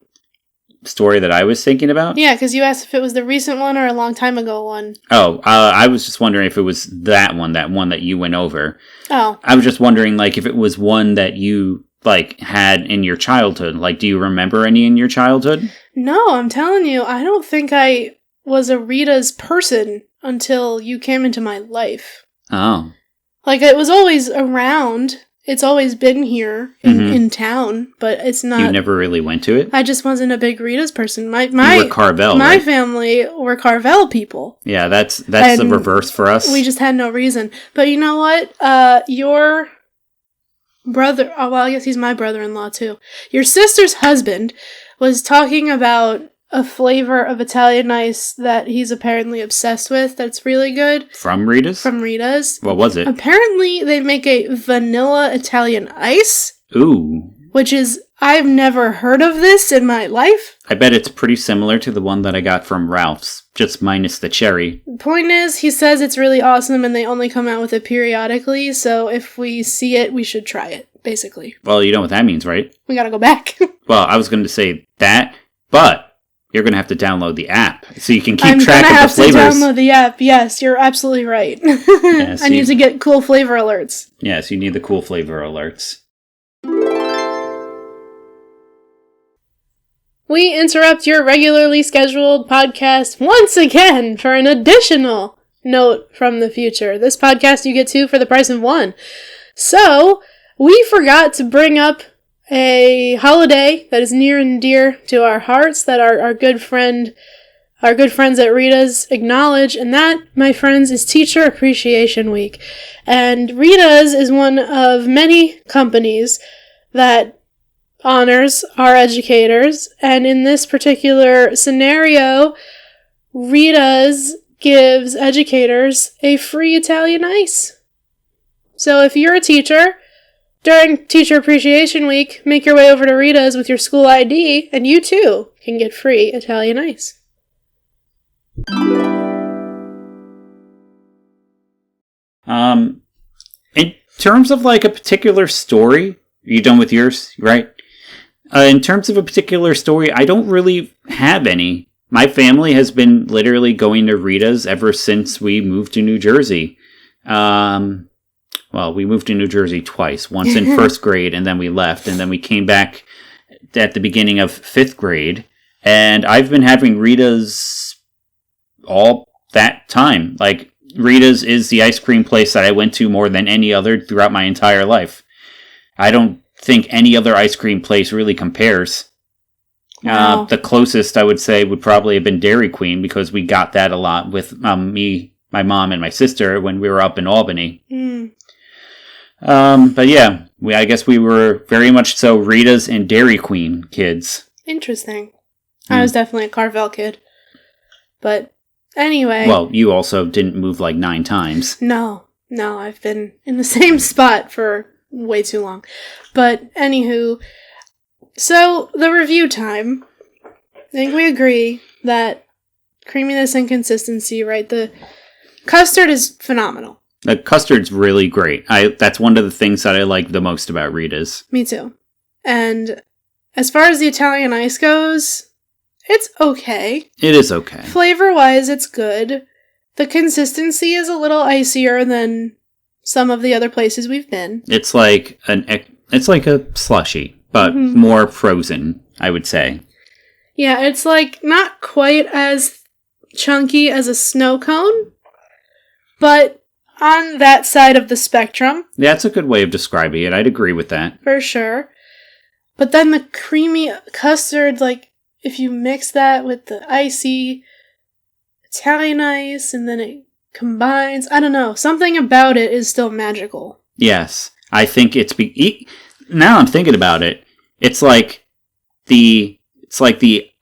Story that I was thinking about? Yeah, because you asked if it was the recent one or a long time ago one. Oh, I was just wondering if it was that one that you went over. Oh. I was just wondering, like, if it was one that you like, had in your childhood? Like, do you remember any in your childhood? No, I'm telling you, I don't think I was a Rita's person until you came into my life. Oh. Like, it was always around. It's always been here in town, but it's not... You never really went to it? I just wasn't a big Rita's person. My you were Carvel, My right? family were Carvel people. Yeah, that's the reverse for us. We just had no reason. But you know what? Your brother... Oh, well, I guess he's my brother-in-law, too. Your sister's husband was talking about a flavor of Italian ice that he's apparently obsessed with that's really good. From Rita's? From Rita's. What was it? Apparently, they make a vanilla Italian ice. Ooh. Which is... I've never heard of this in my life. I bet it's pretty similar to the one that I got from Ralph's, just minus the cherry. Point is, he says it's really awesome and they only come out with it periodically, so if we see it, we should try it, basically. Well, you know what that means, right? We gotta go back. Well, I was going to say that, but you're going to have to download the app so you can keep track of the flavors. I'm going to have to download the app, yes, you're absolutely right. Yes, I need to get cool flavor alerts. Yes, you need the cool flavor alerts. We interrupt your regularly scheduled podcast once again for an additional note from the future. This podcast you get two for the price of one. So, we forgot to bring up a holiday that is near and dear to our hearts that our good friends at Rita's acknowledge, and that, my friends, is Teacher Appreciation Week. And Rita's is one of many companies that honors our educators, and in this particular scenario, Rita's gives educators a free Italian ice. So if you're a teacher, during Teacher Appreciation Week, make your way over to Rita's with your school ID, and you too can get free Italian ice. In terms of like a particular story, are you done with yours, right? In terms of a particular story, I don't really have any. My family has been literally going to Rita's ever since we moved to New Jersey. Well, we moved to New Jersey twice. Once in first grade, and then we left. And then we came back at the beginning of fifth grade. And I've been having Rita's all that time. Like, Rita's is the ice cream place that I went to more than any other throughout my entire life. I don't think any other ice cream place really compares. Wow. The closest I would say would probably have been Dairy Queen, because we got that a lot with me, my mom, and my sister when we were up in Albany. But yeah, I guess we were very much so Rita's and Dairy Queen kids. Interesting. I was definitely a Carvel kid. But anyway. Well, you also didn't move like 9 times. No, I've been in the same spot for way too long. But anywho, so the review time. I think we agree that creaminess and consistency, right? The custard is phenomenal. The custard's really great. That's one of the things that I like the most about Rita's. Me too. And as far as the Italian ice goes, it's okay. It is okay. Flavor-wise, it's good. The consistency is a little icier than some of the other places we've been. It's like a slushie, but more frozen, I would say. Yeah, it's like not quite as chunky as a snow cone, but on that side of the spectrum. That's a good way of describing it. I'd agree with that. For sure. But then the creamy custard, like, if you mix that with the icy Italian ice and then it combines, I don't know, something about it is still magical. Yes. I think now I'm thinking about it, it's like the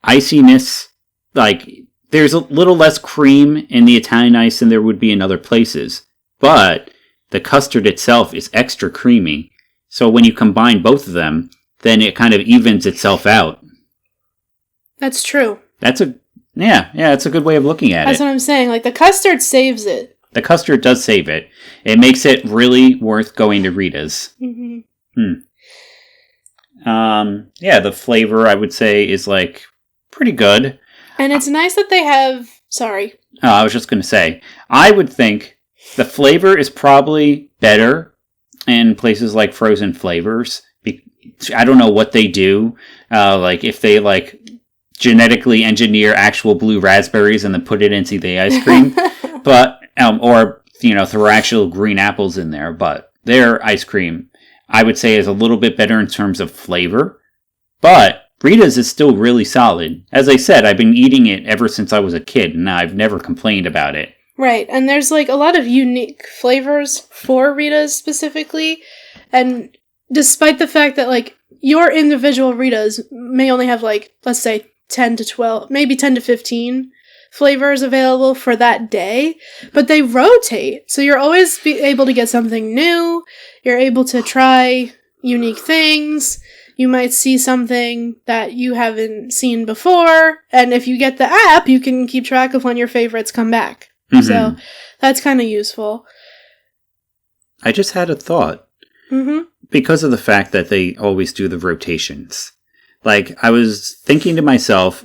iciness, like, there's a little less cream in the Italian ice than there would be in other places. But the custard itself is extra creamy. So when you combine both of them, then it kind of evens itself out. That's true. That's a good way of looking at it. That's what I'm saying. Like, the custard saves it. The custard does save it. It makes it really worth going to Rita's. Yeah, the flavor, I would say, is, like, pretty good. And it's nice that they have... Sorry. Oh, I was just going to say, I would think the flavor is probably better in places like Frozen Flavors. I don't know what they do. Like if they like genetically engineer actual blue raspberries and then put it into the ice cream, but or throw actual green apples in there. But their ice cream, I would say, is a little bit better in terms of flavor. But Rita's is still really solid. As I said, I've been eating it ever since I was a kid, and I've never complained about it. Right, and there's like a lot of unique flavors for Rita's specifically, and despite the fact that like your individual Rita's may only have like, let's say 10 to 12, maybe 10 to 15 flavors available for that day, but they rotate, so you're always able to get something new, you're able to try unique things, you might see something that you haven't seen before, and if you get the app, you can keep track of when your favorites come back. Mm-hmm. So that's kind of useful. I just had a thought. Mm-hmm. Because of the fact that they always do the rotations. Like, I was thinking to myself,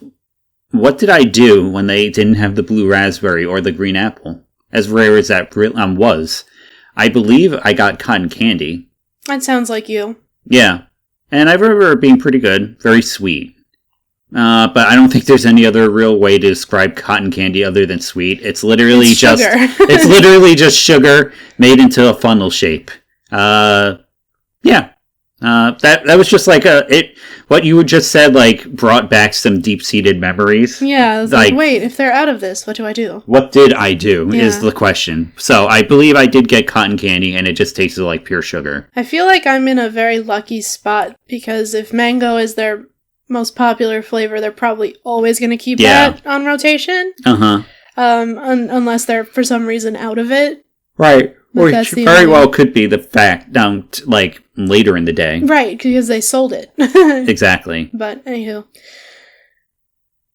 what did I do when they didn't have the blue raspberry or the green apple? As rare as that was. I believe I got cotton candy. That sounds like you. Yeah. And I remember it being pretty good. Very sweet. But I don't think there's any other real way to describe cotton candy other than sweet. It's literally it's literally just sugar made into a funnel shape. Yeah. That was just like what you just said, like, brought back some deep-seated memories. Yeah, I was like, wait, if they're out of this, what do I do? What did I do is the question. So I believe I did get cotton candy, and it just tasted like pure sugar. I feel like I'm in a very lucky spot, because if mango is their most popular flavor, they're probably always going to keep that on rotation. Uh-huh. Unless they're, for some reason, out of it. Right. Which very well could be the fact like later in the day. Right, because they sold it. Exactly. But anywho.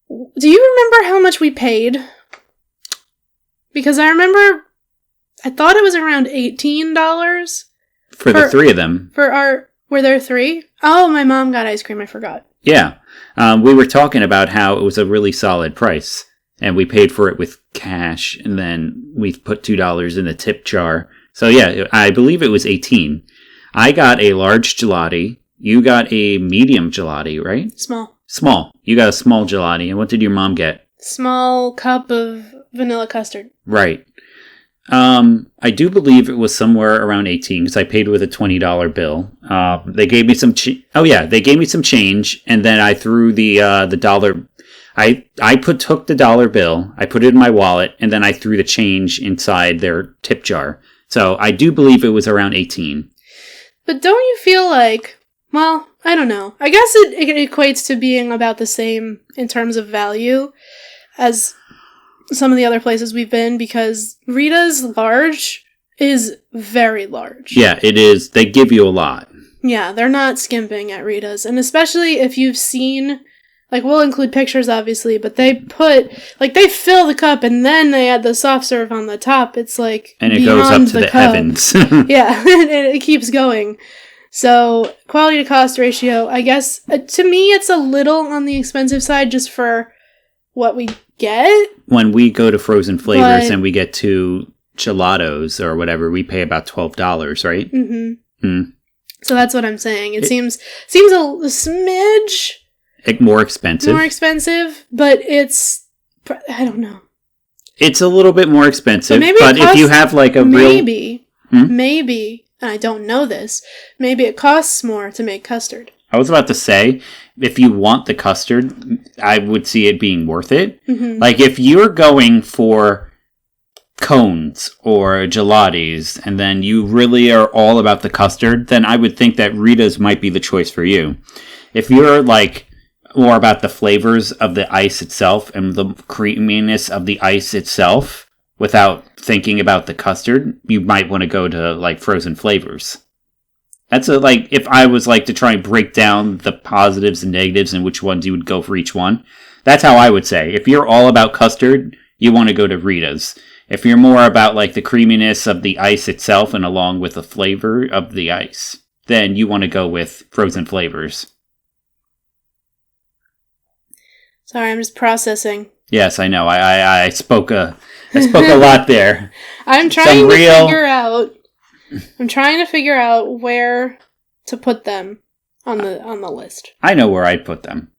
Do you remember how much we paid? Because I thought it was around $18. For the three of them. Were there three? Oh, my mom got ice cream, I forgot. Yeah. We were talking about how it was a really solid price. And we paid for it with cash, and then we put $2 in the tip jar. So yeah, I believe it was $18. I got a large gelati. You got a medium gelati, right? Small. You got a small gelati. And what did your mom get? Small cup of vanilla custard. Right. I do believe it was somewhere around 18 because I paid with a $20 bill. They gave me some. They gave me some change, and then I threw the dollar. I took the dollar bill, I put it in my wallet, and then I threw the change inside their tip jar. So I do believe it was around 18. But don't you feel like, well, I don't know. I guess it equates to being about the same in terms of value as some of the other places we've been, because Rita's large is very large. Yeah, it is. They give you a lot. Yeah, they're not skimping at Rita's. And especially if you've seen... Like, we'll include pictures, obviously, but they fill the cup and then they add the soft serve on the top. It's like, and it goes up to the heavens. Yeah, and it keeps going. So, quality to cost ratio, I guess, to me, it's a little on the expensive side just for what we get. When we go to Frozen Flavors and we get two gelatos or whatever, we pay about $12, right? Mm-hmm. Mm. So that's what I'm saying. It seems a smidge... More expensive, but it's... I don't know. It's a little bit more expensive, but if you have like a maybe, and I don't know this, maybe it costs more to make custard. I was about to say, if you want the custard, I would see it being worth it. Mm-hmm. Like, if you're going for cones or gelatis, and then you really are all about the custard, then I would think that Rita's might be the choice for you. If you're like... more about the flavors of the ice itself and the creaminess of the ice itself without thinking about the custard, you might want to go to, like, Frozen Flavors. That's if I was, like, to try and break down the positives and negatives and which ones you would go for each one, that's how I would say. If you're all about custard, you want to go to Rita's. If you're more about, like, the creaminess of the ice itself and along with the flavor of the ice, then you want to go with Frozen Flavors. Sorry, I'm just processing. Yes, I know. I spoke a lot there. I'm trying to figure out where to put them on the list. I know where I'd put them.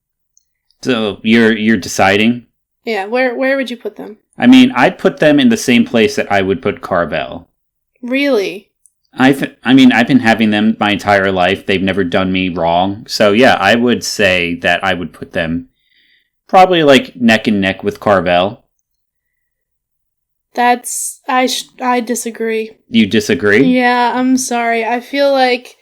So you're deciding? Yeah, where would you put them? I mean, I'd put them in the same place that I would put Carvel. Really? I've been having them my entire life. They've never done me wrong. So yeah, I would say that I would put them probably like neck and neck with Carvel. I disagree. You disagree? Yeah, I'm sorry. I feel like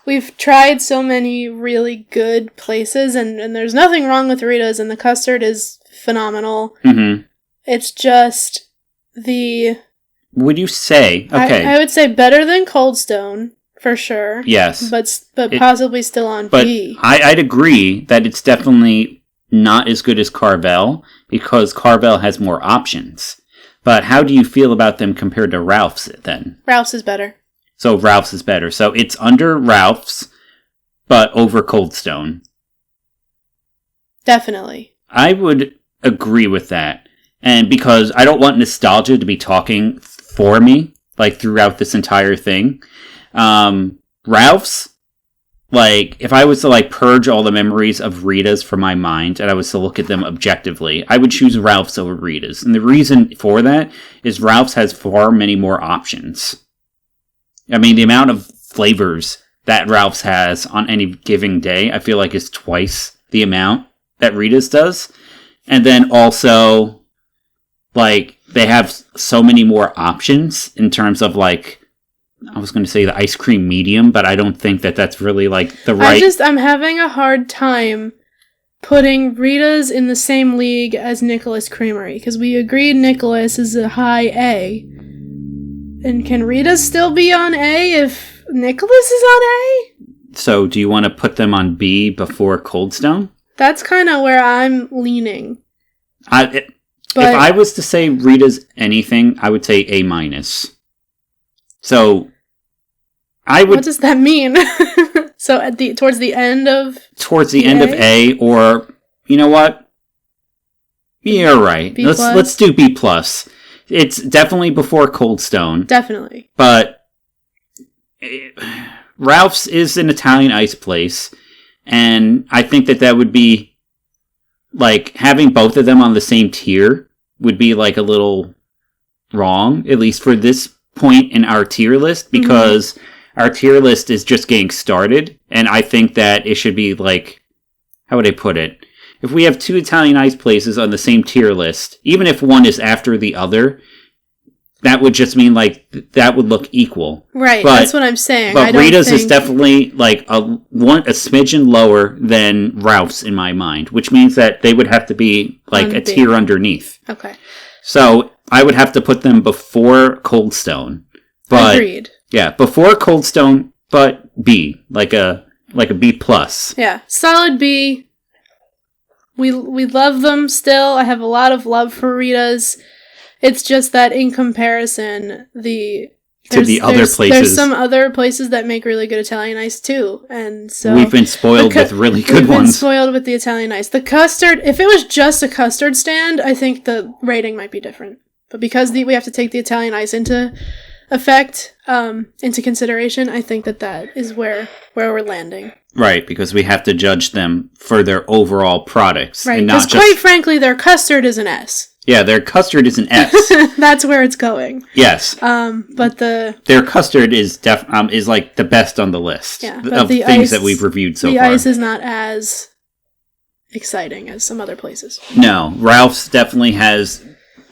we've tried so many really good places, and there's nothing wrong with Rita's, and the custard is phenomenal. Mm-hmm. It's just the... Would you say... Okay. I would say better than Cold Stone, for sure. Yes. But possibly still on but B. I'd agree that it's definitely not as good as Carvel, because Carvel has more options. But how do you feel about them compared to Ralph's, then? Ralph's is better. So Ralph's is better. So it's under Ralph's, but over Cold Stone. Definitely. I would agree with that. And because I don't want nostalgia to be talking for me, like, throughout this entire thing. Ralph's, like, if I was to, like, purge all the memories of Rita's from my mind, and I was to look at them objectively, I would choose Ralph's over Rita's. And the reason for that is Ralph's has far many more options. I mean, the amount of flavors that Ralph's has on any given day, I feel like is twice the amount that Rita's does. And then also, like, they have so many more options in terms of, like, I was going to say the ice cream medium, but I don't think that that's really, like, the right... I'm having a hard time putting Rita's in the same league as Nicholas Creamery, because we agreed Nicholas is a high A. And can Rita's still be on A if Nicholas is on A? So, do you want to put them on B before Cold Stone? That's kind of where I'm leaning. If I was to say Rita's anything, I would say A-. So, I would... What does that mean? So, towards the end of... Towards the end of A, or... You know what? You're right. B+? Let's do B+. It's definitely before Cold Stone. Definitely. But... Ralph's is an Italian ice place, and I think that would be... Like, having both of them on the same tier would be, like, a little wrong, at least for this point in our tier list, because our tier list is just getting started, and I think that it should be, like, how would I put it? If we have two Italian ice places on the same tier list, even if one is after the other, that would just mean, like, that would look equal. Right, that's what I'm saying. But Rita's is definitely, like, a smidgen lower than Ralph's in my mind, which means that they would have to be, like, a tier underneath. Okay. So, I would have to put them before Cold Stone. But, agreed. Yeah, before Cold Stone, but B, like a B+. Yeah, solid B. We love them still. I have a lot of love for Rita's. It's just that in comparison, to the other places, there's some other places that make really good Italian ice too, and so we've been spoiled with really good ones. We've been spoiled with the Italian ice. The custard, if it was just a custard stand, I think the rating might be different. But because we have to take the Italian ice into consideration, I think that is where we're landing. Right, because we have to judge them for their overall products. Right, because quite frankly, their custard is an S. Yeah, their custard is an S. That's where it's going. Yes. But their custard is is like the best on the list of the things that we've reviewed so far. The ice is not as exciting as some other places. No, Ralph's definitely has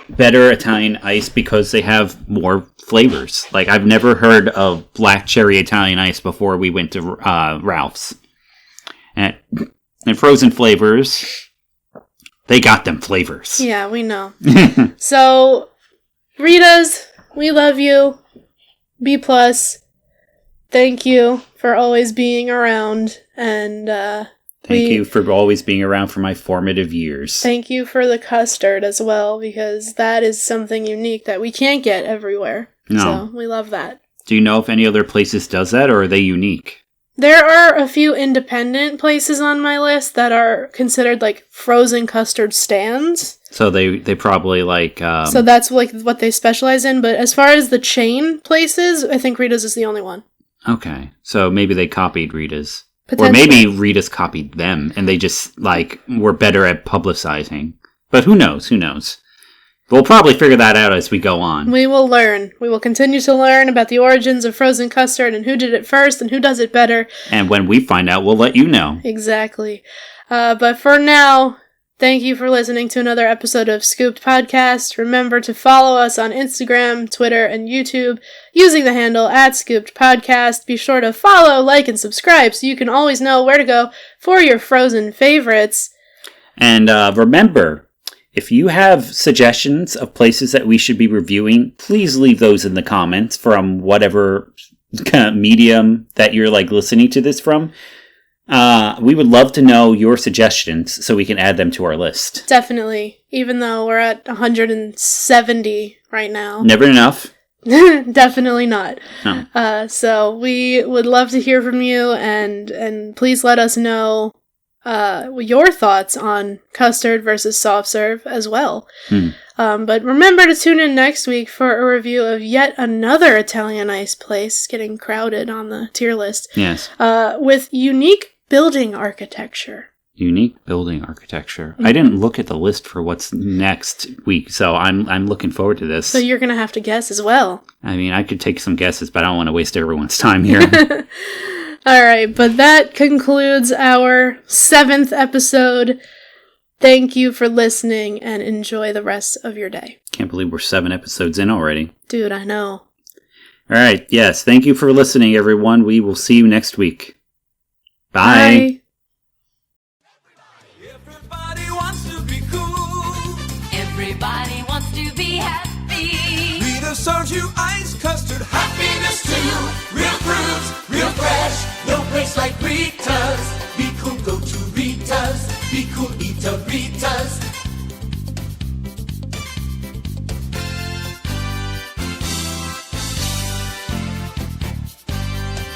better Italian ice because they have more flavors. Like, I've never heard of black cherry Italian ice before we went to Ralph's. And frozen flavors, they got them flavors. Yeah, we know. So, Rita's, we love you. B+. Thank you for always being around, and Thank you for always being around for my formative years. Thank you for the custard as well, because that is something unique that we can't get everywhere. No. So we love that. Do you know if any other places does that, or are they unique? There are a few independent places on my list that are considered like frozen custard stands. So they probably like... So that's like what they specialize in, but as far as the chain places, I think Rita's is the only one. Okay, so maybe they copied Rita's. Or maybe Rita's copied them, and they just, like, were better at publicizing. But who knows? Who knows? We'll probably figure that out as we go on. We will learn. We will continue to learn about the origins of frozen custard and who did it first and who does it better. And when we find out, we'll let you know. Exactly. But for now, thank you for listening to another episode of Scooped Podcast. Remember to follow us on Instagram, Twitter, and YouTube using the handle @Scooped Podcast. Be sure to follow, like, and subscribe so you can always know where to go for your frozen favorites. And remember, if you have suggestions of places that we should be reviewing, please leave those in the comments from whatever medium that you're listening to this from. We would love to know your suggestions so we can add them to our list. Definitely. Even though we're at 170 right now. Never enough. Definitely not. No. So we would love to hear from you and please let us know your thoughts on custard versus soft serve as well. But remember to tune in next week for a review of yet another Italian ice place getting crowded on the tier list. Yes. With unique building architecture. Unique building architecture. Mm-hmm. I didn't look at the list for what's next week, so I'm looking forward to this. So you're going to have to guess as well. I mean, I could take some guesses, but I don't want to waste everyone's time here. All right, but that concludes our 7th episode. Thank you for listening and enjoy the rest of your day. Can't believe we're 7 episodes in already. Dude, I know. All right, yes, thank you for listening, everyone. We will see you next week. Bye. Bye. Everybody wants to be cool. Everybody wants to be happy. Rita serves you ice custard happiness too. Real fruits, real fresh. No place like Rita's. Be cool, go to Rita's. Be cool, eat a Rita's.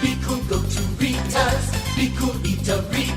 Be cool, go to Rita's. Be cool, eat a Rita's.